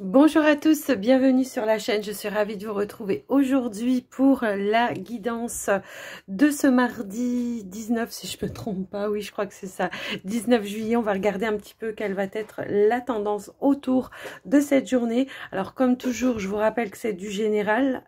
Bonjour à tous, bienvenue sur la chaîne, je suis ravie de vous retrouver aujourd'hui pour la guidance de ce mardi 19, si je ne me trompe pas, oui je crois que c'est ça, 19 juillet, on va regarder un petit peu quelle va être la tendance autour de cette journée. Alors comme toujours, je vous rappelle que c'est du général,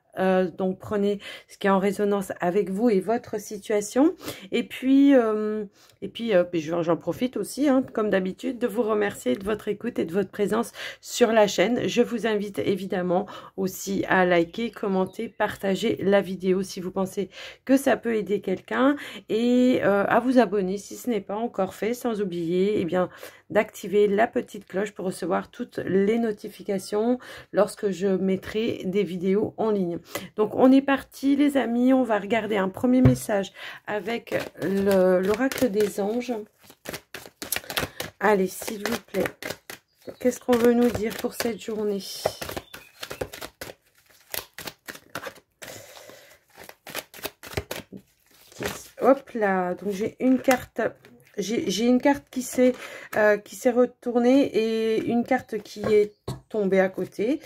donc prenez ce qui est en résonance avec vous et votre situation. Et puis j'en profite aussi, hein, comme d'habitude, de vous remercier de votre écoute et de votre présence sur la chaîne. Je vous invite évidemment aussi à liker, commenter, partager la vidéo si vous pensez que ça peut aider quelqu'un et à vous abonner si ce n'est pas encore fait, sans oublier d'activer la petite cloche pour recevoir toutes les notifications lorsque je mettrai des vidéos en ligne. Donc on est parti les amis, on va regarder un premier message avec l'oracle des anges. Allez, s'il vous plaît, qu'est-ce qu'on veut nous dire pour cette journée? Hop là, donc j'ai une carte. J'ai une carte qui s'est retournée et une carte qui est tombée à côté.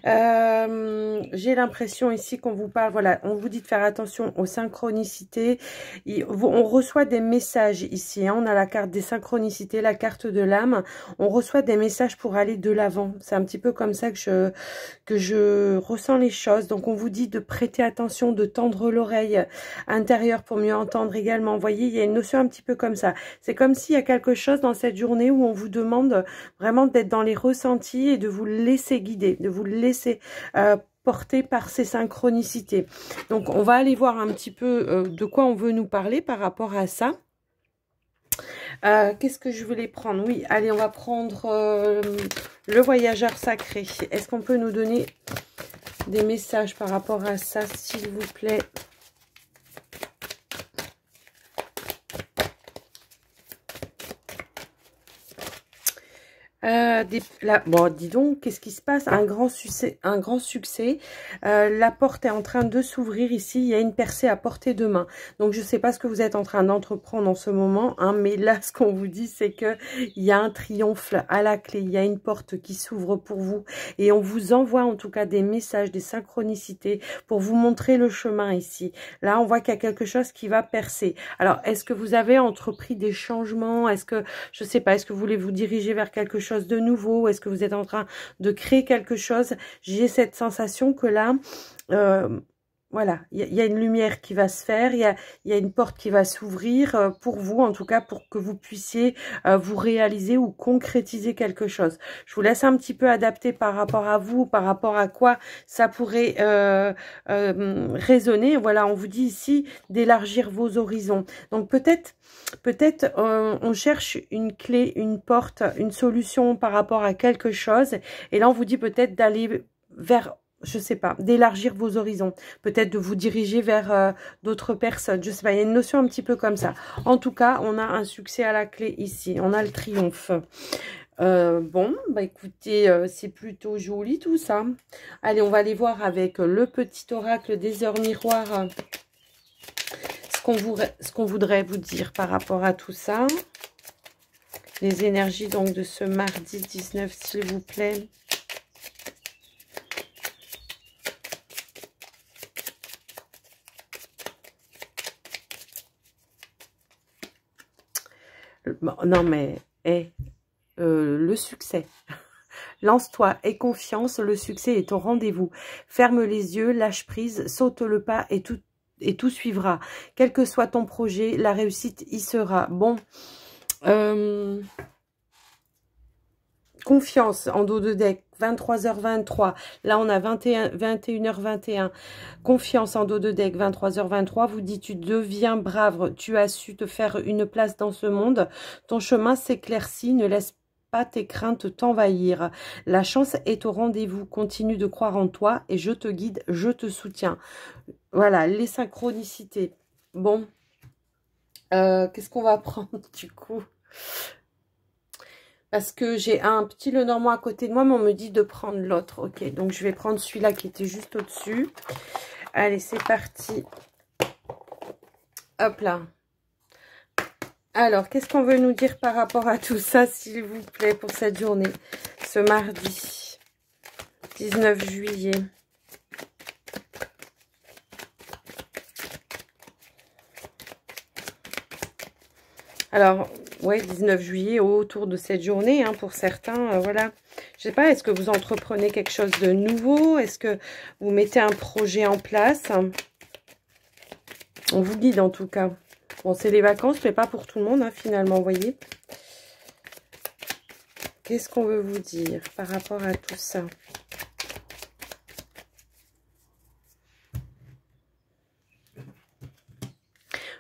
J'ai l'impression ici qu'on vous parle, voilà, on vous dit de faire attention aux synchronicités. On reçoit des messages ici, hein, on a la carte des synchronicités, la carte de l'âme. On reçoit des messages pour aller de l'avant. C'est un petit peu comme ça que je ressens les choses. Donc on vous dit de prêter attention, de tendre l'oreille intérieure pour mieux entendre également. Vous voyez, il y a une notion un petit peu comme ça. C'est comme s'il y a quelque chose dans cette journée où on vous demande vraiment d'être dans les ressentis et de vous laisser guider, de vous laisser porter par ces synchronicités. Donc on va aller voir un petit peu de quoi on veut nous parler par rapport à ça. Qu'est-ce que je voulais prendre? Oui, allez, on va prendre le voyageur sacré. Est-ce qu'on peut nous donner des messages par rapport à ça, s'il vous plaît? Bon, dis donc, qu'est-ce qui se passe? Un grand succès, un grand succès. La porte est en train de s'ouvrir ici. Il y a une percée à portée de main. Donc, je ne sais pas ce que vous êtes en train d'entreprendre en ce moment, hein, mais là, ce qu'on vous dit, c'est que il y a un triomphe à la clé. Il y a une porte qui s'ouvre pour vous et on vous envoie en tout cas des messages, des synchronicités pour vous montrer le chemin ici. Là, on voit qu'il y a quelque chose qui va percer. Alors, est-ce que vous avez entrepris des changements? Est-ce que, je ne sais pas, est-ce que vous voulez vous diriger vers quelque chose de nouveau? Est-ce que vous êtes en train de créer quelque chose? J'ai cette sensation que là, voilà, il y a une lumière qui va se faire, il y a une porte qui va s'ouvrir pour vous, en tout cas pour que vous puissiez vous réaliser ou concrétiser quelque chose. Je vous laisse un petit peu adapter par rapport à vous, par rapport à quoi ça pourrait résonner. Voilà, on vous dit ici d'élargir vos horizons. Donc peut-être on cherche une clé, une porte, une solution par rapport à quelque chose. Et là, on vous dit peut-être d'aller vers, je sais pas, d'élargir vos horizons. Peut-être de vous diriger vers d'autres personnes. Je sais pas, il y a une notion un petit peu comme ça. En tout cas, on a un succès à la clé ici. On a le triomphe. Bon, bah écoutez, c'est plutôt joli tout ça. Allez, on va aller voir avec le petit oracle des heures miroirs ce qu'on voudrait vous dire par rapport à tout ça. Les énergies donc de ce mardi 19, s'il vous plaît. Non mais, le succès. Lance-toi, aie confiance, le succès est au rendez-vous. Ferme les yeux, lâche prise, saute le pas et tout suivra. Quel que soit ton projet, la réussite y sera. Bon, confiance en dos de deck, 23h23. Là, on a 21h21. Confiance en dos de deck, 23h23. Vous dit, tu deviens brave, tu as su te faire une place dans ce monde. Ton chemin s'éclaircit, ne laisse pas tes craintes t'envahir. La chance est au rendez-vous. Continue de croire en toi et je te guide, je te soutiens. Voilà, les synchronicités. Bon, qu'est-ce qu'on va prendre du coup? Parce que j'ai un petit Lenormand à côté de moi, mais on me dit de prendre l'autre. Ok, donc je vais prendre celui-là qui était juste au-dessus. Allez, c'est parti. Hop là. Alors, qu'est-ce qu'on veut nous dire par rapport à tout ça, s'il vous plaît, pour cette journée, ce mardi? 19 juillet. Alors, ouais, 19 juillet, autour de cette journée, hein, pour certains, voilà. Je sais pas, est-ce que vous entreprenez quelque chose de nouveau? Est-ce que vous mettez un projet en place? On vous guide en tout cas. Bon, c'est les vacances, mais pas pour tout le monde, hein, finalement, vous voyez. Qu'est-ce qu'on veut vous dire par rapport à tout ça?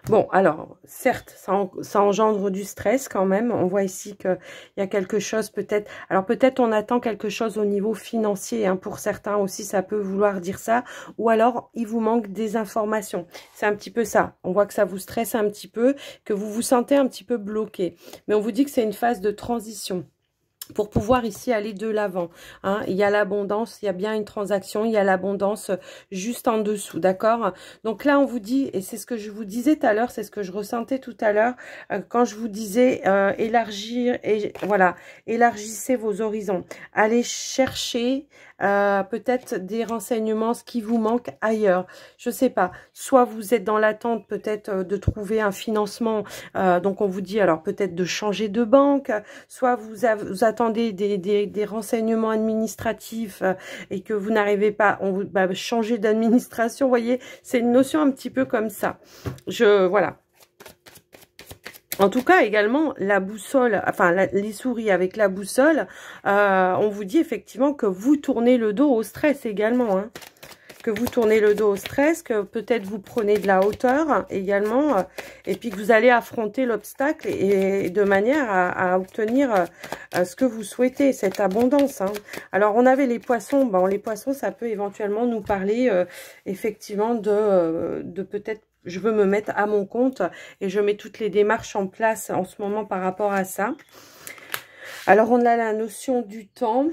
Bon, alors, certes, ça engendre du stress quand même. On voit ici qu'il y a quelque chose peut-être... Alors, peut-être on attend quelque chose au niveau financier. Hein, pour certains aussi, ça peut vouloir dire ça. Ou alors, il vous manque des informations. C'est un petit peu ça. On voit que ça vous stresse un petit peu, que vous vous sentez un petit peu bloqué. Mais on vous dit que c'est une phase de transition. Pour pouvoir ici aller de l'avant, hein. Il y a l'abondance, il y a bien une transaction, il y a l'abondance juste en dessous, d'accord? Donc là, on vous dit, et c'est ce que je vous disais tout à l'heure, c'est ce que je ressentais tout à l'heure, quand je vous disais élargir, et voilà, élargissez vos horizons. Allez chercher peut-être des renseignements, ce qui vous manque ailleurs. Je sais pas, soit vous êtes dans l'attente peut-être de trouver un financement, donc on vous dit alors peut-être de changer de banque, soit vous attendez des renseignements administratifs et que vous n'arrivez pas, on vous changer d'administration, vous voyez, c'est une notion un petit peu comme ça. Voilà. En tout cas, également, la boussole, enfin, les souris avec la boussole, on vous dit effectivement que vous tournez le dos au stress également, hein. Que vous tournez le dos au stress, que peut-être vous prenez de la hauteur également, et puis que vous allez affronter l'obstacle et de manière à obtenir ce que vous souhaitez, cette abondance, hein. Alors, on avait les poissons. Bon, les poissons, ça peut éventuellement nous parler effectivement de peut-être je veux me mettre à mon compte et je mets toutes les démarches en place en ce moment par rapport à ça. Alors, on a la notion du temps.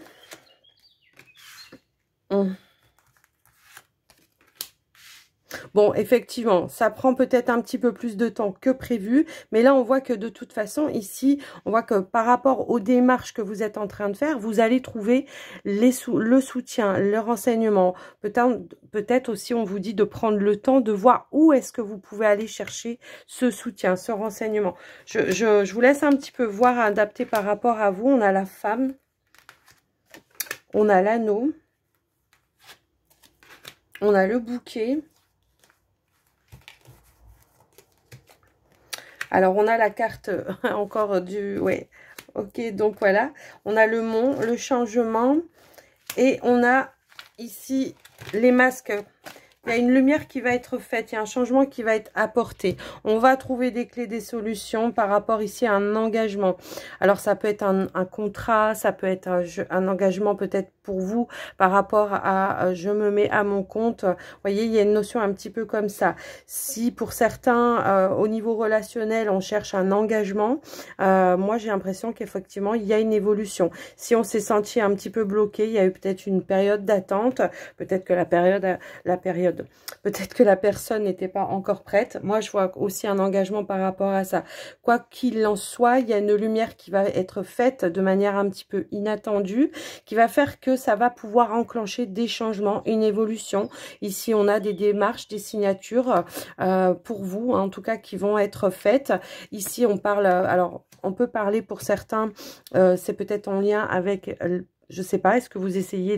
Bon, effectivement, ça prend peut-être un petit peu plus de temps que prévu, mais là, on voit que de toute façon, ici, on voit que par rapport aux démarches que vous êtes en train de faire, vous allez trouver le soutien, le renseignement. Peut-être aussi, on vous dit de prendre le temps de voir où est-ce que vous pouvez aller chercher ce soutien, ce renseignement. Je vous laisse un petit peu voir, adapter par rapport à vous. On a la femme, on a l'anneau, on a le bouquet. Alors, on a la carte encore du... Ouais, ok, donc voilà. On a le mont, le changement. Et on a ici les masques. Il y a une lumière qui va être faite, il y a un changement qui va être apporté. On va trouver des clés, des solutions par rapport ici à un engagement. Alors, ça peut être un contrat, ça peut être un engagement peut-être pour vous par rapport à je me mets à mon compte. Vous voyez, il y a une notion un petit peu comme ça. Si pour certains, au niveau relationnel, on cherche un engagement, moi, j'ai l'impression qu'effectivement, il y a une évolution. Si on s'est senti un petit peu bloqué, il y a eu peut-être une période d'attente, peut-être que peut-être que la personne n'était pas encore prête. Moi, je vois aussi un engagement par rapport à ça. Quoi qu'il en soit, il y a une lumière qui va être faite de manière un petit peu inattendue, qui va faire que ça va pouvoir enclencher des changements, une évolution. Ici, on a des démarches, des signatures pour vous, en tout cas, qui vont être faites. Ici, on parle, alors, on peut parler pour certains, c'est peut-être en lien avec... Je sais pas, est-ce que vous essayez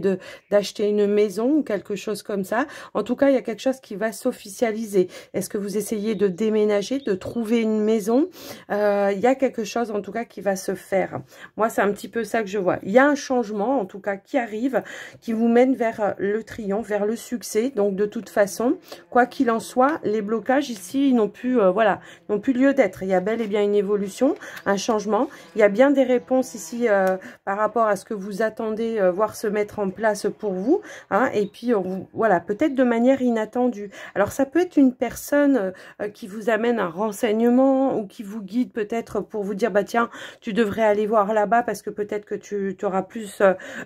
d'acheter une maison ou quelque chose comme ça? En tout cas, il y a quelque chose qui va s'officialiser. Est-ce que vous essayez de déménager, de trouver une maison? Il y a quelque chose, en tout cas, qui va se faire. Moi, c'est un petit peu ça que je vois. Il y a un changement, en tout cas, qui arrive, qui vous mène vers le triomphe, vers le succès. Donc, de toute façon, quoi qu'il en soit, les blocages ici, ils n'ont plus, voilà, n'ont plus lieu d'être. Il y a bel et bien une évolution, un changement. Il y a bien des réponses ici par rapport à ce que vous attendez voir se mettre en place pour vous, hein, et puis voilà, peut-être de manière inattendue. Alors ça peut être une personne qui vous amène un renseignement ou qui vous guide peut-être pour vous dire bah tiens, tu devrais aller voir là-bas parce que peut-être que tu auras plus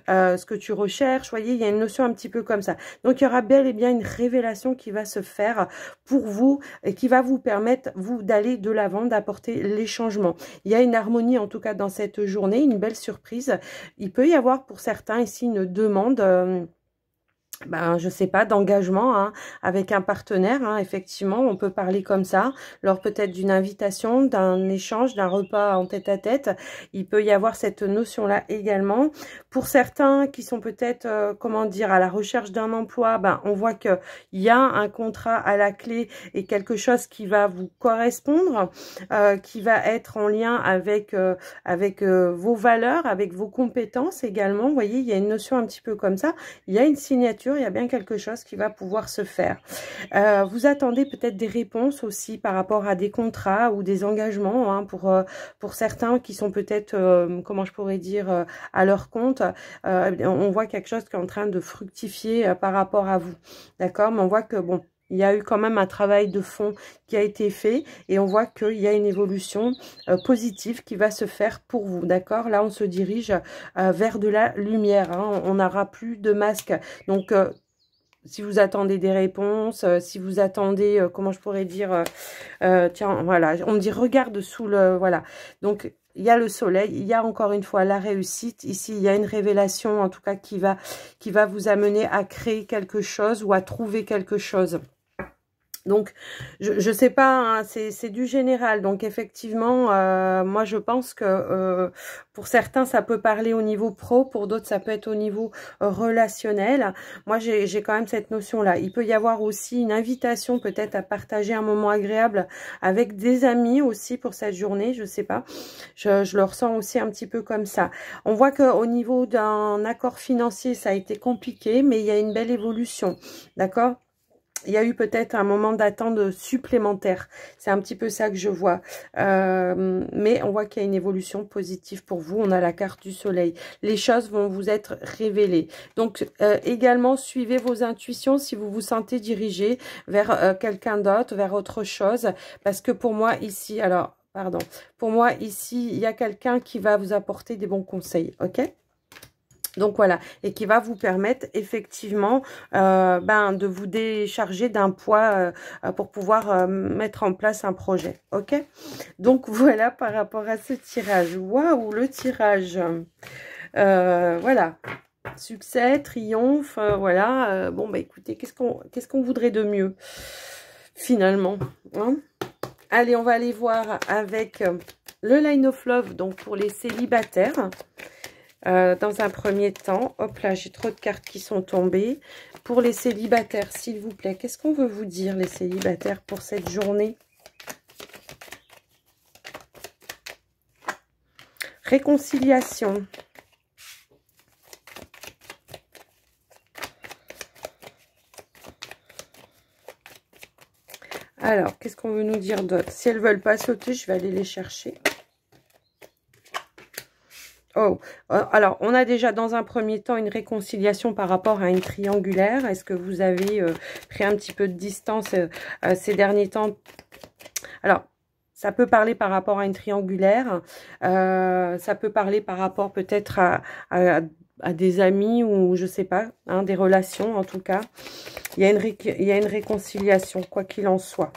ce que tu recherches. Vous voyez, il y a une notion un petit peu comme ça. Donc il y aura bel et bien une révélation qui va se faire pour vous et qui va vous permettre vous d'aller de l'avant, d'apporter les changements. Il y a une harmonie en tout cas dans cette journée, une belle surprise. Il peut y avoir avoir pour certains ici une demande, ben, je sais pas, d'engagement hein, avec un partenaire, hein, effectivement, on peut parler comme ça, lors peut-être d'une invitation, d'un échange, d'un repas en tête-à-tête, il peut y avoir cette notion-là également. Pour certains qui sont peut-être, comment dire, à la recherche d'un emploi, ben, on voit qu'il y a un contrat à la clé et quelque chose qui va vous correspondre, qui va être en lien avec, vos valeurs, avec vos compétences également. Vous voyez, il y a une notion un petit peu comme ça, il y a une signature, il y a bien quelque chose qui va pouvoir se faire. Vous attendez peut-être des réponses aussi par rapport à des contrats ou des engagements hein, pour certains qui sont peut-être, comment je pourrais dire, à leur compte. On voit quelque chose qui est en train de fructifier par rapport à vous. D'accord? Mais on voit que, bon, il y a eu quand même un travail de fond qui a été fait et on voit qu'il y a une évolution positive qui va se faire pour vous. D'accord? Là, on se dirige vers de la lumière. Hein. On n'aura plus de masque. Donc, si vous attendez des réponses, si vous attendez, comment je pourrais dire, tiens, voilà, on me dit regarde sous le, voilà. Donc, il y a le soleil, il y a encore une fois la réussite. Ici, il y a une révélation, en tout cas, qui va vous amener à créer quelque chose ou à trouver quelque chose. Donc, je sais pas, hein, c'est du général. Donc, effectivement, moi, je pense que pour certains, ça peut parler au niveau pro. Pour d'autres, ça peut être au niveau relationnel. Moi, j'ai quand même cette notion-là. Il peut y avoir aussi une invitation peut-être à partager un moment agréable avec des amis aussi pour cette journée. Je sais pas. Je le ressens aussi un petit peu comme ça. On voit qu'au niveau d'un accord financier, ça a été compliqué, mais il y a une belle évolution. D'accord ? Il y a eu peut-être un moment d'attente supplémentaire. C'est un petit peu ça que je vois. Mais on voit qu'il y a une évolution positive pour vous. On a la carte du soleil. Les choses vont vous être révélées. Donc, également, suivez vos intuitions si vous vous sentez dirigé vers quelqu'un d'autre, vers autre chose. Parce que pour moi, ici, alors, pardon. Pour moi, ici, il y a quelqu'un qui va vous apporter des bons conseils. OK ? Donc voilà, et qui va vous permettre effectivement de vous décharger d'un poids pour pouvoir mettre en place un projet. Ok? Donc voilà par rapport à ce tirage. Waouh, le tirage. Voilà. Succès, triomphe, voilà. Bon, bah écoutez, qu'est-ce qu'on voudrait de mieux finalement hein? Allez, on va aller voir avec le Line of Love, donc pour les célibataires. Dans un premier temps, hop là, j'ai trop de cartes qui sont tombées. Pour les célibataires, s'il vous plaît, qu'est-ce qu'on veut vous dire, les célibataires, pour cette journée? Réconciliation. Alors, qu'est-ce qu'on veut nous dire d'autre? Si elles ne veulent pas sauter, je vais aller les chercher. Oh, alors, on a déjà dans un premier temps une réconciliation par rapport à une triangulaire. Est-ce que vous avez pris un petit peu de distance ces derniers temps? Alors, ça peut parler par rapport à une triangulaire. Ça peut parler par rapport peut-être à des amis ou je sais pas, hein, des relations en tout cas. Il y a une réconciliation, quoi qu'il en soit.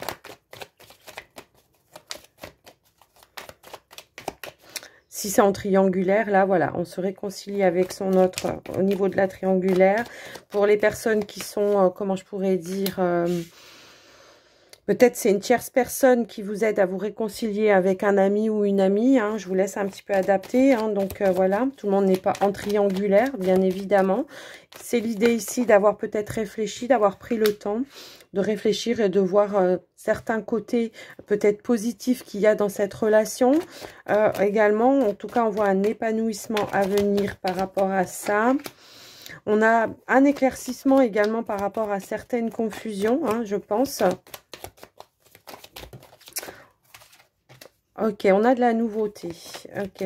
Si c'est en triangulaire, là, voilà, on se réconcilie avec son autre au niveau de la triangulaire. Pour les personnes qui sont, comment je pourrais dire, peut-être c'est une tierce personne qui vous aide à vous réconcilier avec un ami ou une amie. Hein, je vous laisse un petit peu adapter. Hein, donc, voilà, tout le monde n'est pas en triangulaire, bien évidemment. C'est l'idée ici d'avoir peut-être réfléchi, d'avoir pris le temps de réfléchir et de voir certains côtés peut-être positifs qu'il y a dans cette relation. Également, en tout cas, on voit un épanouissement à venir par rapport à ça. On a un éclaircissement également par rapport à certaines confusions, hein, je pense. Ok, on a de la nouveauté. Ok.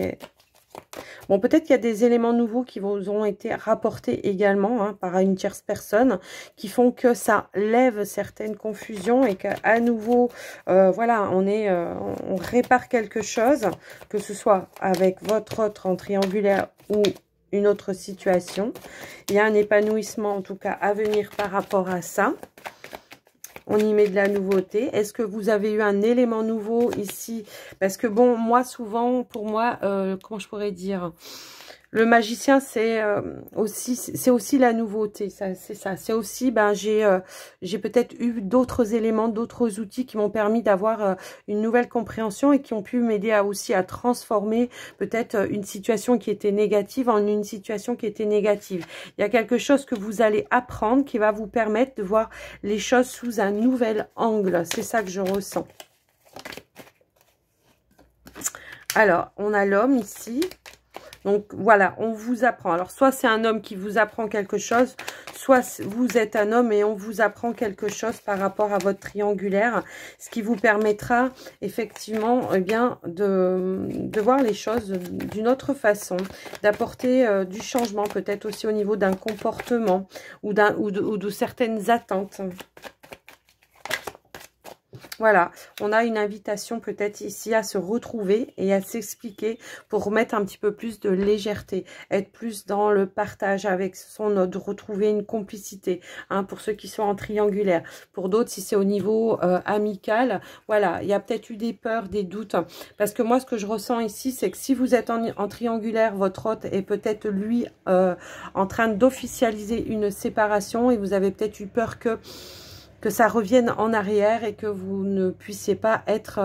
Bon, peut-être qu'il y a des éléments nouveaux qui vous ont été rapportés également hein, par une tierce personne qui font que ça lève certaines confusions et qu'à nouveau, voilà, on répare quelque chose, que ce soit avec votre autre en triangulaire ou une autre situation. Il y a un épanouissement en tout cas à venir par rapport à ça. On y met de la nouveauté. Est-ce que vous avez eu un élément nouveau ici? Parce que bon, moi, souvent, pour moi, comment je pourrais dire? Le magicien, c'est aussi la nouveauté, c'est ça. C'est aussi, ben, j'ai peut-être eu d'autres éléments, d'autres outils qui m'ont permis d'avoir une nouvelle compréhension et qui ont pu m'aider aussi à transformer peut-être une situation qui était négative en une situation qui était négative. Il y a quelque chose que vous allez apprendre qui va vous permettre de voir les choses sous un nouvel angle. C'est ça que je ressens. Alors, on a l'homme ici. Donc, voilà, on vous apprend. Alors, soit c'est un homme qui vous apprend quelque chose, soit vous êtes un homme et on vous apprend quelque chose par rapport à votre triangulaire, ce qui vous permettra effectivement eh bien, de voir les choses d'une autre façon, d'apporter du changement, peut-être aussi au niveau d'un comportement ou de certaines attentes. Voilà, on a une invitation peut-être ici à se retrouver et à s'expliquer pour remettre un petit peu plus de légèreté, être plus dans le partage avec son autre, retrouver une complicité, hein, pour ceux qui sont en triangulaire. Pour d'autres, si c'est au niveau amical, voilà, il y a peut-être eu des peurs, des doutes, parce que moi, ce que je ressens ici, c'est que si vous êtes en triangulaire, votre hôte est peut-être lui en train d'officialiser une séparation et vous avez peut-être eu peur que ça revienne en arrière et que vous ne puissiez pas être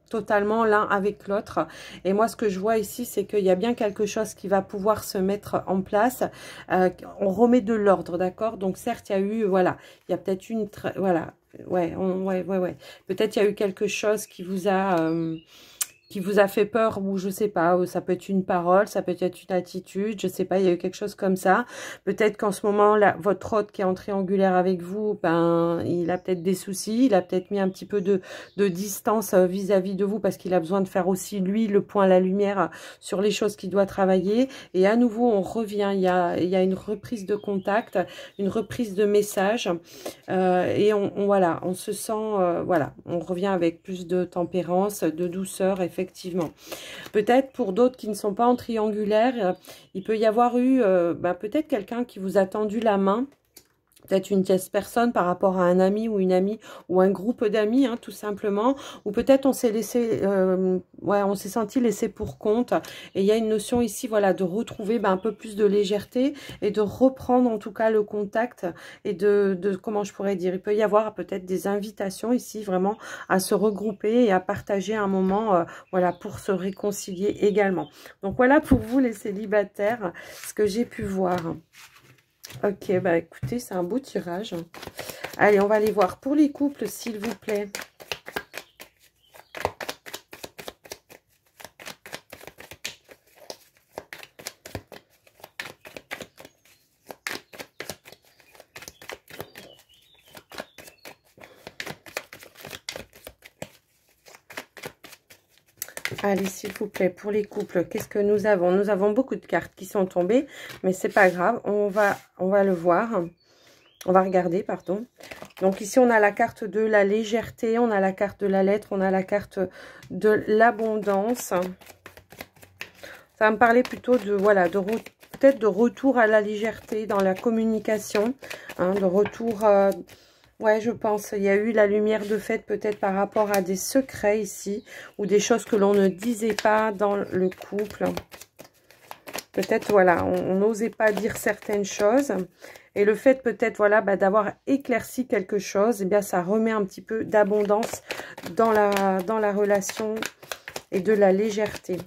totalement l'un avec l'autre. Et moi, ce que je vois ici, c'est qu'il y a bien quelque chose qui va pouvoir se mettre en place. On remet de l'ordre, d'accord? Donc, certes, il y a eu, voilà, il y a peut-être une... Voilà, ouais. Peut-être il y a eu quelque chose qui vous a fait peur, ou je sais pas, ça peut être une parole, ça peut être une attitude, je sais pas, il y a eu quelque chose comme ça. Peut-être qu'en ce moment, là, votre hôte qui est en triangulaire avec vous, ben, il a peut-être des soucis, il a peut-être mis un petit peu de distance vis-à-vis de vous parce qu'il a besoin de faire aussi, lui, le point à la lumière sur les choses qu'il doit travailler. Et à nouveau, on revient, il y a une reprise de contact, une reprise de message, et voilà, on se sent, voilà, on revient avec plus de tempérance, de douceur, effectivement. Peut-être pour d'autres qui ne sont pas en triangulaire, il peut y avoir eu peut-être quelqu'un qui vous a tendu la main, peut-être une tierce personne par rapport à un ami ou une amie ou un groupe d'amis, hein, tout simplement. Ou peut-être on s'est laissé, on s'est senti laissé pour compte. Et il y a une notion ici, voilà, de retrouver un peu plus de légèreté et de reprendre en tout cas le contact et comment je pourrais dire, il peut y avoir peut-être des invitations ici vraiment à se regrouper et à partager un moment, voilà, pour se réconcilier également. Donc voilà pour vous les célibataires, ce que j'ai pu voir. Ok, bah écoutez, c'est un beau tirage. Allez, on va aller voir pour les couples, s'il vous plaît. Allez, s'il vous plaît, pour les couples, qu'est-ce que nous avons? Nous avons beaucoup de cartes qui sont tombées, mais c'est pas grave, on va le voir. On va regarder, pardon. Donc ici, on a la carte de la légèreté, on a la carte de la lettre, on a la carte de l'abondance. Ça va me parler plutôt de, voilà, peut-être de retour à la légèreté dans la communication, hein, de retour... ouais, je pense, il y a eu la lumière de fête peut-être par rapport à des secrets ici, ou des choses que l'on ne disait pas dans le couple. Peut-être, voilà, on n'osait pas dire certaines choses. Et le fait peut-être, voilà, d'avoir éclairci quelque chose, eh bien, ça remet un petit peu d'abondance dans la relation et de la légèreté.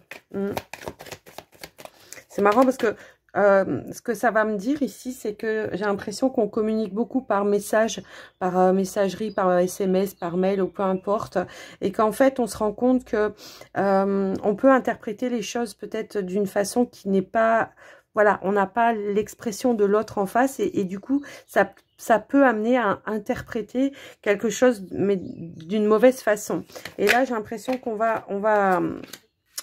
C'est marrant parce que ce que ça va me dire ici, c'est que j'ai l'impression qu'on communique beaucoup par message, par messagerie, par SMS, par mail ou peu importe. Et qu'en fait, on se rend compte que on peut interpréter les choses peut-être d'une façon qui n'est pas... Voilà, on n'a pas l'expression de l'autre en face et du coup, ça peut amener à interpréter quelque chose mais d'une mauvaise façon. Et là, j'ai l'impression qu'on va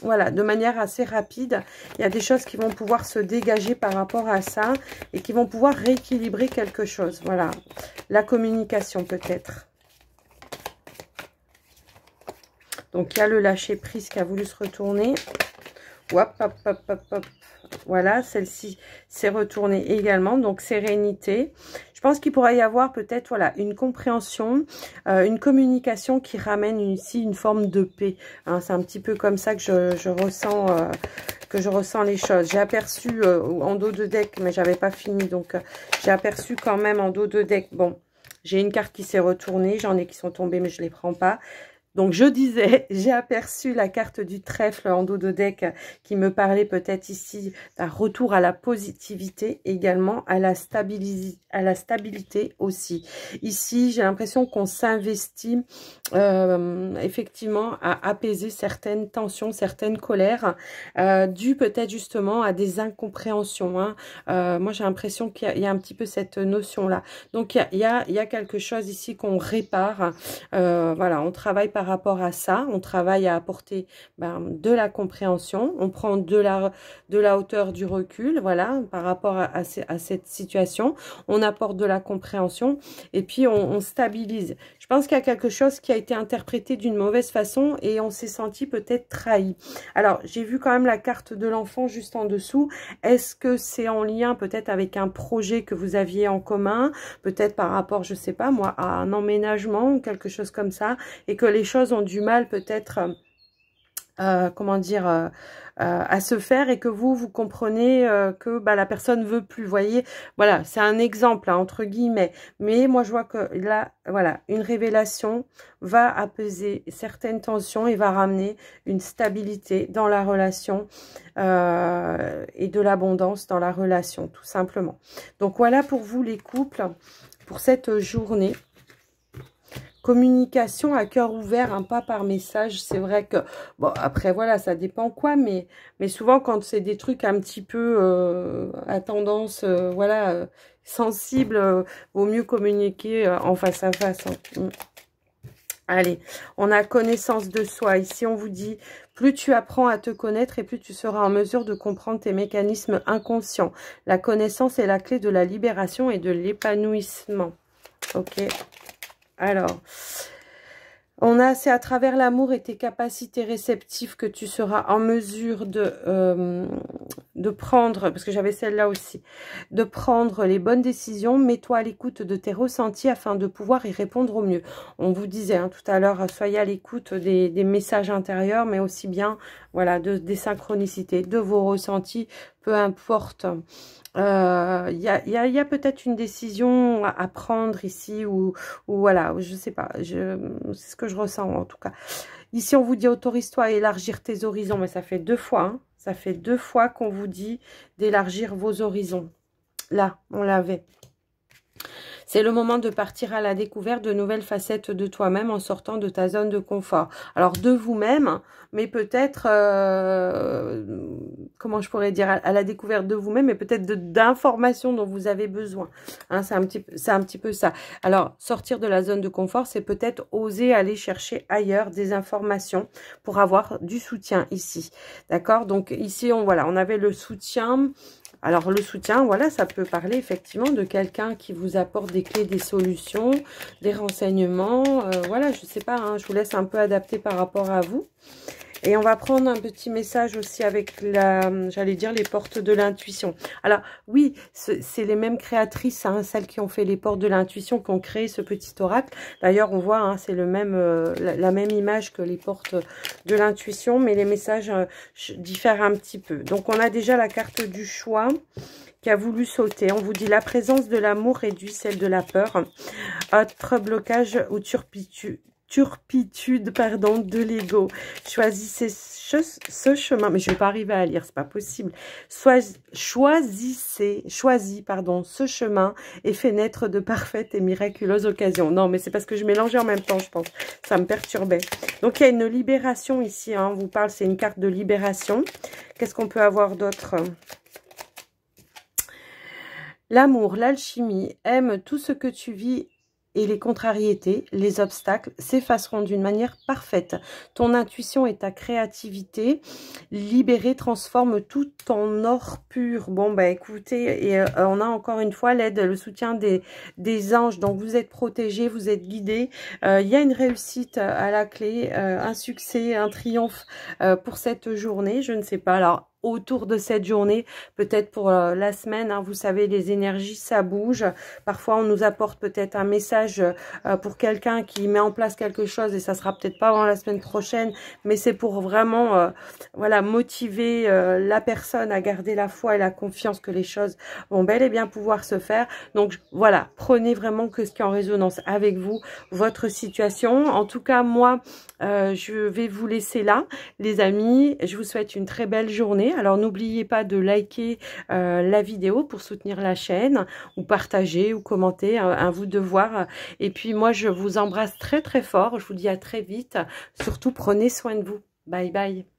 voilà, de manière assez rapide, il y a des choses qui vont pouvoir se dégager par rapport à ça et qui vont pouvoir rééquilibrer quelque chose. Voilà, la communication peut-être. Donc, il y a le lâcher-prise qui a voulu se retourner. Hop, hop, hop, hop, hop. Voilà, celle-ci s'est retournée également, donc sérénité. Je pense qu'il pourrait y avoir peut-être voilà une compréhension, une communication qui ramène ici une forme de paix. Hein, c'est un petit peu comme ça que je ressens les choses. J'ai aperçu en dos de deck, mais j'avais pas fini, donc j'ai aperçu quand même en dos de deck. Bon, j'ai une carte qui s'est retournée, j'en ai qui sont tombées, mais je les prends pas. Donc, je disais, j'ai aperçu la carte du trèfle en dos de deck qui me parlait peut-être ici d'un retour à la positivité, également à la stabilité aussi. Ici, j'ai l'impression qu'on s'investit effectivement à apaiser certaines tensions, certaines colères, dues peut-être justement à des incompréhensions. Hein. Moi, j'ai l'impression qu'il y a un petit peu cette notion-là. Donc, il y a quelque chose ici qu'on répare. Voilà, on travaille par rapport à ça, on travaille à apporter de la compréhension, on prend de la hauteur, du recul, voilà, par rapport à cette situation, on apporte de la compréhension et puis on stabilise. Je pense qu'il y a quelque chose qui a été interprété d'une mauvaise façon et on s'est senti peut-être trahi. Alors, j'ai vu quand même la carte de l'enfant juste en dessous. Est-ce que c'est en lien peut-être avec un projet que vous aviez en commun, peut-être par rapport, je sais pas moi, à un emménagement ou quelque chose comme ça, et que les choses ont du mal peut-être, comment dire, à se faire et que vous comprenez que la personne veut plus. Vous voyez, voilà, c'est un exemple, hein, entre guillemets. Mais moi, je vois que là, voilà, une révélation va apaiser certaines tensions et va ramener une stabilité dans la relation et de l'abondance dans la relation, tout simplement. Donc, voilà pour vous, les couples, pour cette journée. Communication à cœur ouvert, hein, pas par message. C'est vrai que, bon, après, voilà, ça dépend quoi, mais souvent, quand c'est des trucs un petit peu à tendance, voilà, sensible, vaut mieux communiquer en face à face. Hein. Allez, on a connaissance de soi. Ici, on vous dit, plus tu apprends à te connaître et plus tu seras en mesure de comprendre tes mécanismes inconscients. La connaissance est la clé de la libération et de l'épanouissement. Ok. Alors, c'est à travers l'amour et tes capacités réceptives que tu seras en mesure de prendre, parce que j'avais celle-là aussi, de prendre les bonnes décisions. Mets-toi à l'écoute de tes ressentis afin de pouvoir y répondre au mieux. On vous disait hein, tout à l'heure, soyez à l'écoute des messages intérieurs, mais aussi bien voilà, des synchronicités, de vos ressentis, peu importe. Il y a peut-être une décision à prendre ici ou voilà, je sais pas, c'est ce que je ressens en tout cas. Ici, on vous dit autorise-toi à élargir tes horizons, mais ça fait 2 fois, hein, ça fait 2 fois qu'on vous dit d'élargir vos horizons. Là, on l'avait. C'est le moment de partir à la découverte de nouvelles facettes de toi-même en sortant de ta zone de confort. Alors, de vous-même, mais peut-être, comment je pourrais dire, à la découverte de vous-même, mais peut-être d'informations dont vous avez besoin. Hein, c'est un petit peu ça. Alors, sortir de la zone de confort, c'est peut-être oser aller chercher ailleurs des informations pour avoir du soutien ici. D'accord? Donc, ici, on avait le soutien. Alors, le soutien, voilà, ça peut parler effectivement de quelqu'un qui vous apporte des clés, des solutions, des renseignements. Voilà, je sais pas, hein, je vous laisse un peu adapter par rapport à vous. Et on va prendre un petit message aussi avec j'allais dire, les portes de l'intuition. Alors, oui, c'est les mêmes créatrices, hein, celles qui ont fait les portes de l'intuition, qui ont créé ce petit oracle. D'ailleurs, on voit, hein, c'est la même image que les portes de l'intuition, mais les messages diffèrent un petit peu. Donc, on a déjà la carte du choix qui a voulu sauter. On vous dit la présence de l'amour réduit celle de la peur. Autre blocage ou turpitude, de l'ego. Choisissez ce chemin, mais je vais pas arriver à lire, c'est pas possible. Choisis, ce chemin et fait naître de parfaites et miraculeuses occasions. Non, mais c'est parce que je mélangeais en même temps, je pense. Ça me perturbait. Donc, il y a une libération ici, hein, on vous parle, c'est une carte de libération. Qu'est-ce qu'on peut avoir d'autre ? L'amour, l'alchimie, aime tout ce que tu vis et les contrariétés, les obstacles s'effaceront d'une manière parfaite. Ton intuition et ta créativité libérée transforment tout en or pur. Bon, bah écoutez, et on a encore une fois l'aide, le soutien des anges. Donc, vous êtes protégés, vous êtes guidés. Il y a une réussite à la clé, un succès, un triomphe pour cette journée. Je ne sais pas. Alors, autour de cette journée, peut-être pour la semaine, hein, vous savez, les énergies, ça bouge. Parfois, on nous apporte peut-être un message pour quelqu'un qui met en place quelque chose et ça sera peut-être pas avant la semaine prochaine, mais c'est pour vraiment voilà, motiver la personne à garder la foi et la confiance que les choses vont bel et bien pouvoir se faire. Donc voilà, prenez vraiment que ce qui est en résonance avec vous, votre situation. En tout cas, moi, je vais vous laisser là, les amis. Je vous souhaite une très belle journée. Alors, n'oubliez pas de liker la vidéo pour soutenir la chaîne, ou partager, ou commenter, à vous de voir. Et puis, moi, je vous embrasse très, très fort. Je vous dis à très vite. Surtout, prenez soin de vous. Bye, bye.